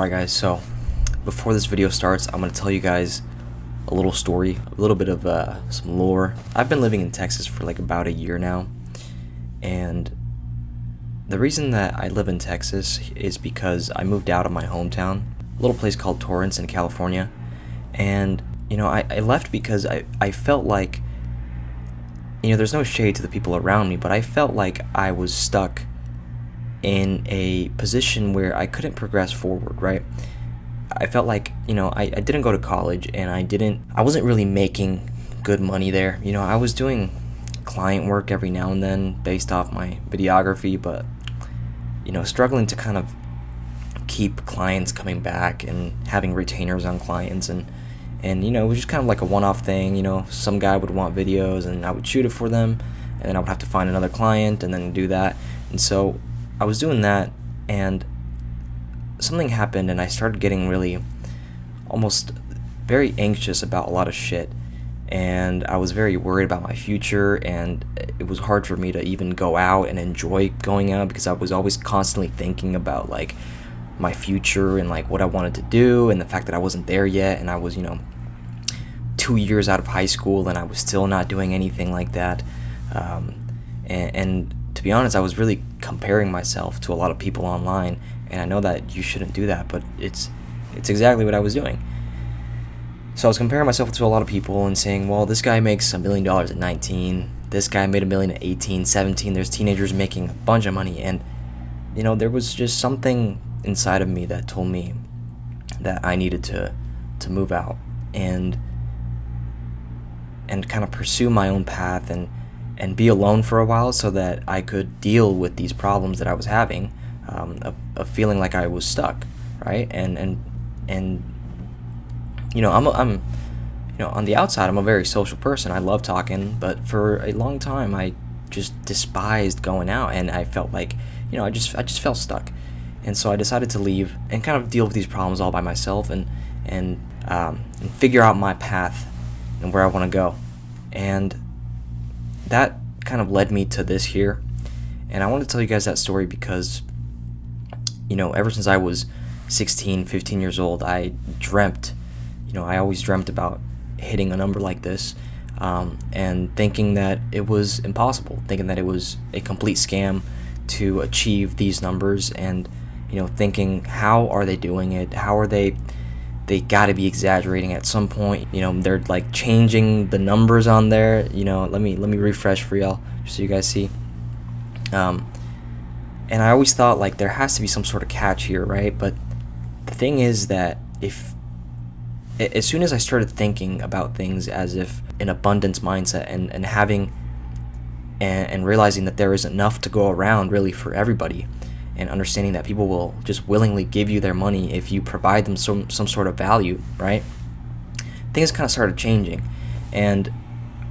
Alright guys, so before this video starts, I'm going to tell you guys a little story, a little bit of some lore. I've been living in Texas for like about a year now, and the reason that I live in Texas is because I moved out of my hometown, a little place called Torrance in California, and I left because I felt like, there's no shade to the people around me, but I felt like I was stuck in a position where I couldn't progress forward, right? I felt like, I didn't go to college, and I wasn't really making good money there. I was doing client work every now and then based off my videography, but, struggling to kind of keep clients coming back and having retainers on clients, and it was just kind of like a one-off thing. Some guy would want videos and I would shoot it for them, and then I would have to find another client and then do that. And so I was doing that, and something happened, and I started getting really almost very anxious about a lot of shit, and I was very worried about my future, and it was hard for me to even go out and enjoy going out because I was always constantly thinking about like my future and like what I wanted to do, and the fact that I wasn't there yet, and I was 2 years out of high school and I was still not doing anything like that, and to be honest, I was really comparing myself to a lot of people online, and I know that you shouldn't do that, but it's exactly what I was doing. So I was comparing myself to a lot of people and saying, well, this guy makes $1 million at 19, this guy made $1 million at 18, 17, there's teenagers making a bunch of money, and there was just something inside of me that told me that I needed to move out and kind of pursue my own path and be alone for a while so that I could deal with these problems that I was having, of feeling like I was stuck, right? And I'm on the outside, I'm a very social person. I love talking, but for a long time I just despised going out, and I felt like, I just felt stuck. And so I decided to leave and kind of deal with these problems all by myself, and figure out my path and where I want to go. And that kind of led me to this here, and I want to tell you guys that story because ever since I was 16, 15 years old, I dreamt, I always dreamt about hitting a number like this, and thinking that it was impossible, thinking that it was a complete scam to achieve these numbers, and thinking, how are they doing it? How are they got to be exaggerating at some point. They're like changing the numbers on there. Let me refresh for y'all just so you guys see. And I always thought like there has to be some sort of catch here, right? But the thing is that as soon as I started thinking about things as if an abundance mindset, and having and realizing that there is enough to go around really for everybody, and understanding that people will just willingly give you their money if you provide them some sort of value, right? Things kind of started changing, and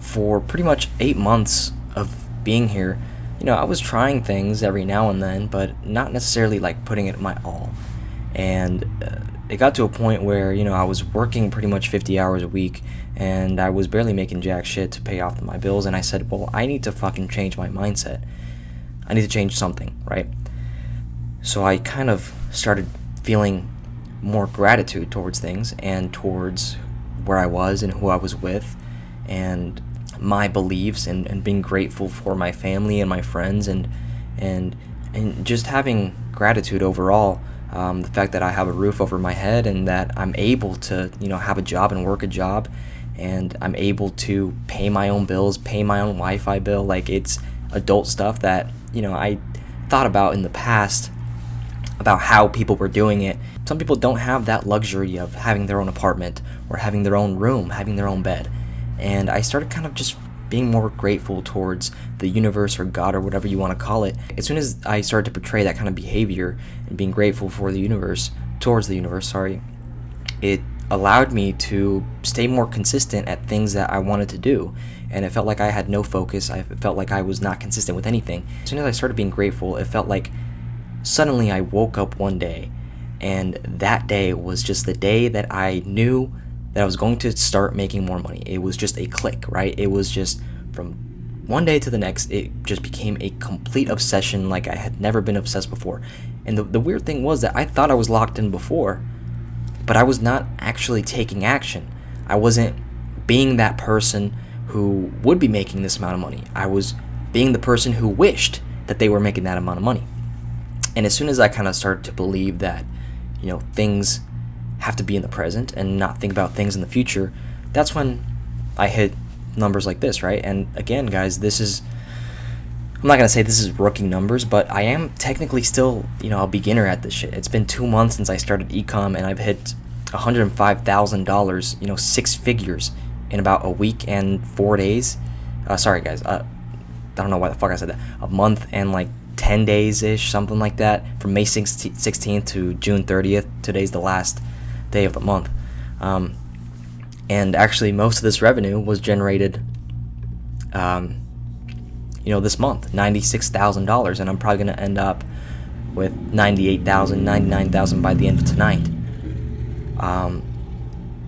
for pretty much 8 months of being here, I was trying things every now and then, but not necessarily like putting it my all. And it got to a point where I was working pretty much 50 hours a week, and I was barely making jack shit to pay off my bills. And I said, well, I need to fucking change my mindset. I need to change something, right? So I kind of started feeling more gratitude towards things, and towards where I was and who I was with, and my beliefs, and being grateful for my family and my friends, and just having gratitude overall. The fact that I have a roof over my head, and that I'm able to have a job and work a job, and I'm able to pay my own bills, pay my own Wi-Fi bill. Like, it's adult stuff that I thought about in the past, about how people were doing it. Some people don't have that luxury of having their own apartment, or having their own room, having their own bed. And I started kind of just being more grateful towards the universe, or God, or whatever you want to call it. As soon as I started to portray that kind of behavior and being grateful for the universe, towards the universe, it allowed me to stay more consistent at things that I wanted to do. And it felt like I had no focus. I felt like I was not consistent with anything. As soon as I started being grateful, it felt like suddenly I woke up one day, and that day was just the day that I knew that I was going to start making more money. It was just a click, right? It was just from one day to the next, it just became a complete obsession like I had never been obsessed before. And the weird thing was that I thought I was locked in before, but I was not actually taking action. I wasn't being that person who would be making this amount of money. I was being the person who wished that they were making that amount of money. And as soon as I kind of started to believe that, things have to be in the present and not think about things in the future, that's when I hit numbers like this, right? And again, guys, I'm not going to say this is rookie numbers, but I am technically still, a beginner at this shit. It's been 2 months since I started ecom, and I've hit $105,000, 6 figures in about a week and 4 days. Sorry, guys. I don't know why the fuck I said that. A month and like 10 days-ish, something like that, from May 16th to June 30th. Today's the last day of the month. And actually, most of this revenue was generated, this month, $96,000, and I'm probably going to end up with $98,000, $99,000 by the end of tonight.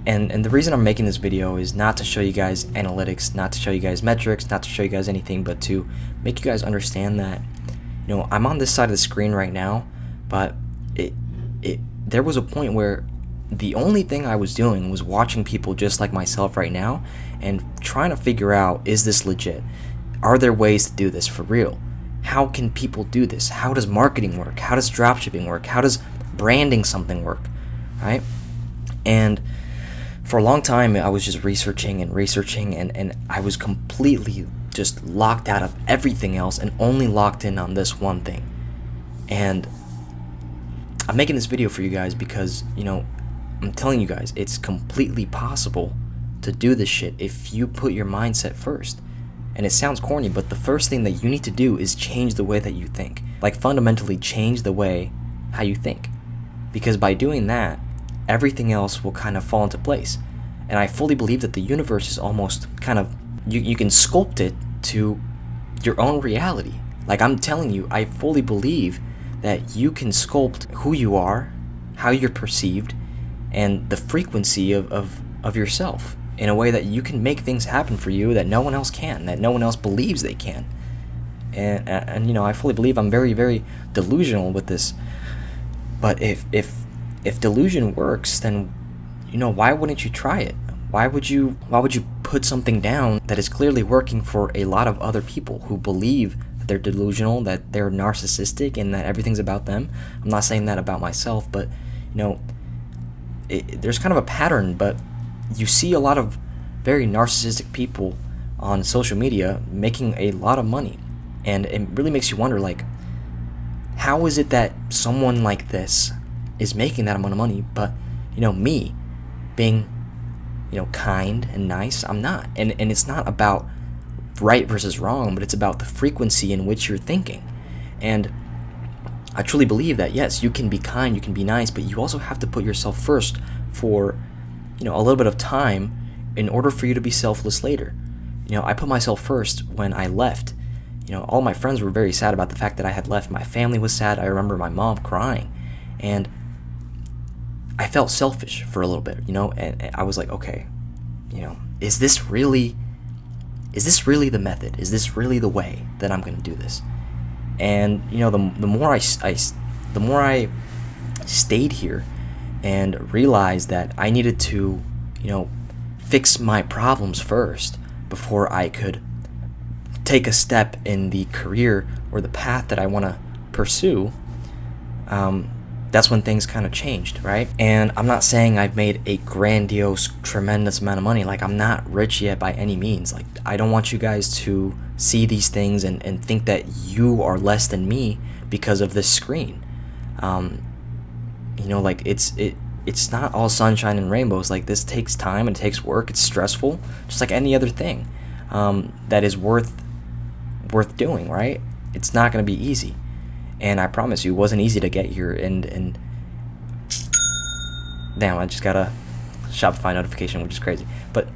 And the reason I'm making this video is not to show you guys analytics, not to show you guys metrics, not to show you guys anything, but to make you guys understand that, I'm on this side of the screen right now, but there was a point where the only thing I was doing was watching people just like myself right now and trying to figure out, is this legit? Are there ways to do this for real? How can people do this? How does marketing work? How does dropshipping work? How does branding something work? Right? And for a long time, I was just researching, and I was completely just locked out of everything else and only locked in on this one thing. And I'm making this video for you guys because, I'm telling you guys, it's completely possible to do this shit if you put your mindset first. And it sounds corny, but the first thing that you need to do is change the way that you think. Like, fundamentally change the way how you think. Because by doing that, everything else will kind of fall into place. And I fully believe that the universe is almost kind of, you can sculpt it to your own reality. Like, I'm telling you, I fully believe that you can sculpt who you are, how you're perceived, and the frequency of yourself in a way that you can make things happen for you that no one else can, that no one else believes they can. And I fully believe I'm very, very delusional with this. But if delusion works, then why wouldn't you try it? Why would you put something down that is clearly working for a lot of other people who believe that they're delusional, that they're narcissistic, and that everything's about them? I'm not saying that about myself, but there's kind of a pattern. But you see a lot of very narcissistic people on social media making a lot of money, and it really makes you wonder, like, how is it that someone like this is making that amount of money, but me being kind and nice, I'm not. And it's not about right versus wrong, but it's about the frequency in which you're thinking. And I truly believe that, yes, you can be kind, you can be nice, but you also have to put yourself first for a little bit of time in order for you to be selfless later. I put myself first when I left. All my friends were very sad about the fact that I had left. My family was sad. I remember my mom crying, and I felt selfish for a little bit, and I was like, okay, is this really the method? Is this really the way that I'm going to do this? And the more I stayed here and realized that I needed to fix my problems first before I could take a step in the career or the path that I want to pursue, that's when things kind of changed, right? And I'm not saying I've made a grandiose, tremendous amount of money. Like, I'm not rich yet by any means. Like, I don't want you guys to see these things and think that you are less than me because of this screen. Like, it's not all sunshine and rainbows. Like, this takes time and it takes work. It's stressful, just like any other thing that is worth doing, right? It's not going to be easy. And I promise you, it wasn't easy to get here. And damn, I just got a Shopify notification, which is crazy. But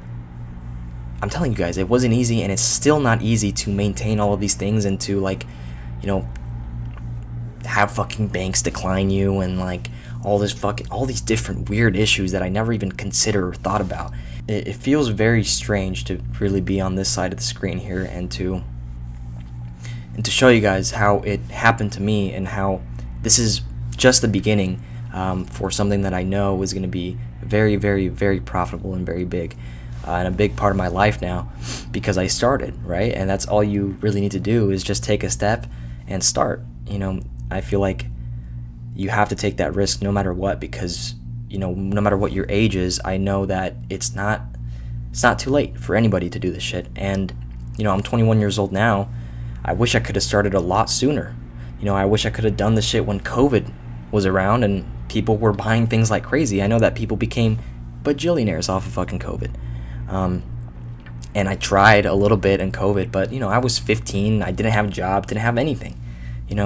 I'm telling you guys, it wasn't easy, and it's still not easy to maintain all of these things and to, like, have fucking banks decline you and, like, all these different weird issues that I never even considered or thought about. It feels very strange to really be on this side of the screen here and to and to show you guys how it happened to me and how this is just the beginning for something that I know is going to be very, very, very profitable and very big, and a big part of my life now, because I started, right? And that's all you really need to do, is just take a step and start. I feel like you have to take that risk no matter what, because no matter what your age is, I know that it's not too late for anybody to do this shit. And I'm 21 years old now. I wish I could have started a lot sooner. I wish I could have done this shit when COVID was around and people were buying things like crazy. I know that people became bajillionaires off of fucking COVID. And I tried a little bit in COVID, but I was 15. I didn't have a job, didn't have anything.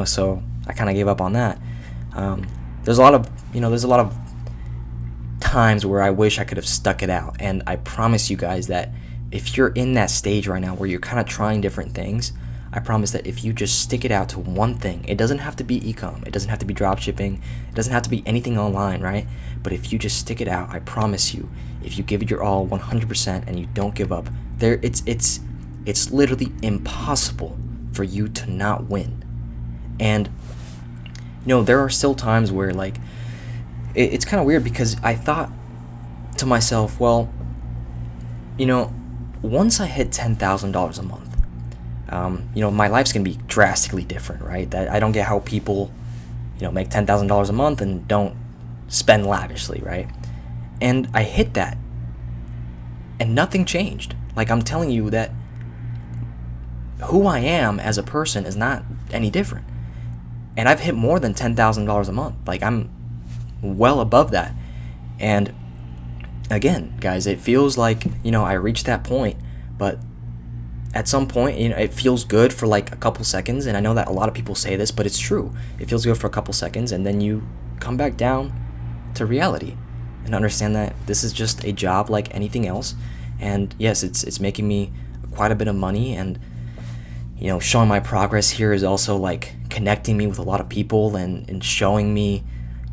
So I kind of gave up on that. There's a lot of times where I wish I could have stuck it out, and I promise you guys that if you're in that stage right now where you're kind of trying different things, I promise that if you just stick it out to one thing, it doesn't have to be e-com, it doesn't have to be drop shipping, it doesn't have to be anything online, right? But if you just stick it out, I promise you, if you give it your all 100% and you don't give up, it's literally impossible for you to not win. And there are still times where it's kind of weird, because I thought to myself, well, once I hit $10,000 a month, my life's gonna be drastically different, right? That I don't get how people, make $10,000 a month and don't spend lavishly, right? And I hit that, and nothing changed. I'm telling you that who I am as a person is not any different. And I've hit more than $10,000 a month. I'm well above that. And again, guys, it feels like, I reached that point, but at some point, it feels good for a couple seconds. And I know that a lot of people say this, but it's true. It feels good for a couple seconds, and then you come back down to reality and understand that this is just a job like anything else. And yes, it's making me quite a bit of money, and showing my progress here is also connecting me with a lot of people and showing me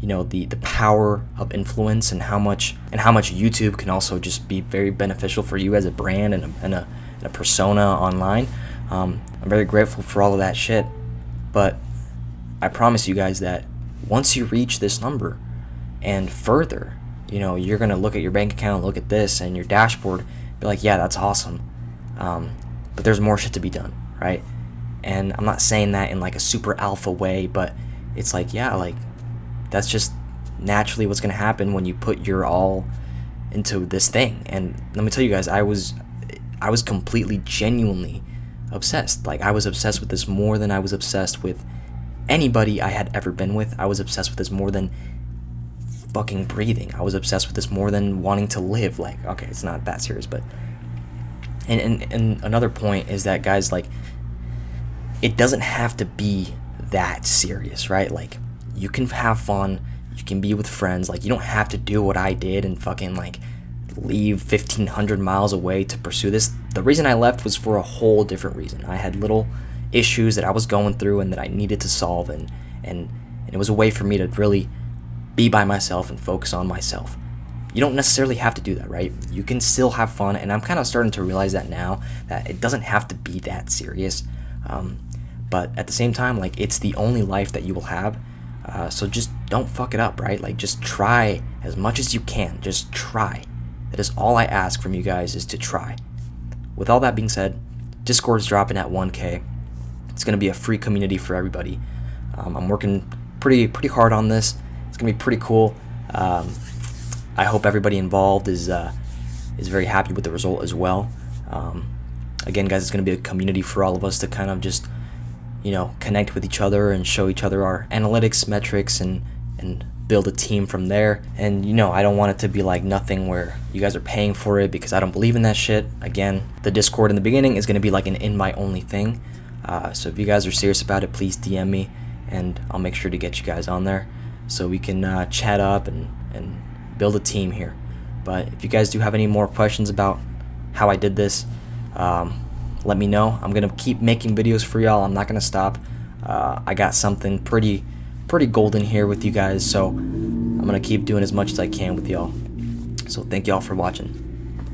the power of influence, and how much YouTube can also just be very beneficial for you as a brand and a persona online. I'm very grateful for all of that shit, but I promise you guys that once you reach this number and further, you're gonna look at your bank account, look at this and your dashboard, be like, yeah, that's awesome, but there's more shit to be done, right? And I'm not saying that in a super alpha way, but it's that's just naturally what's gonna happen when you put your all into this thing. And let me tell you guys, I was completely, genuinely obsessed. I was obsessed with this more than I was obsessed with anybody I had ever been with. I was obsessed with this more than fucking breathing. I was obsessed with this more than wanting to live. Okay, it's not that serious, but and another point is that, guys, it doesn't have to be that serious, right? You can have fun, you can be with friends. You don't have to do what I did and fucking leave 1,500 miles away to pursue this. The reason I left was for a whole different reason. I had little issues that I was going through and that I needed to solve, and it was a way for me to really be by myself and focus on myself. You don't necessarily have to do that, right? You can still have fun, and I'm kind of starting to realize that now, that it doesn't have to be that serious. But at the same time, it's the only life that you will have. So just don't fuck it up, right? Just try as much as you can. Just try. That is all I ask from you guys, is to try. With all that being said, Discord's dropping at 1K. It's going to be a free community for everybody. I'm working pretty hard on this. It's going to be pretty cool. I hope everybody involved is very happy with the result as well. Again, guys, it's going to be a community for all of us to kind of just, connect with each other and show each other our analytics, metrics, and build a team from there. And I don't want it to be nothing where you guys are paying for it, because I don't believe in that shit. Again, the Discord in the beginning is going to be an invite only thing. So if you guys are serious about it, please DM me, and I'll make sure to get you guys on there so we can chat up and build a team here. But if you guys do have any more questions about how I did this, let me know. I'm gonna keep making videos for y'all. I'm not gonna stop. I got something pretty golden here with you guys, so I'm gonna keep doing as much as I can with y'all. So thank y'all for watching.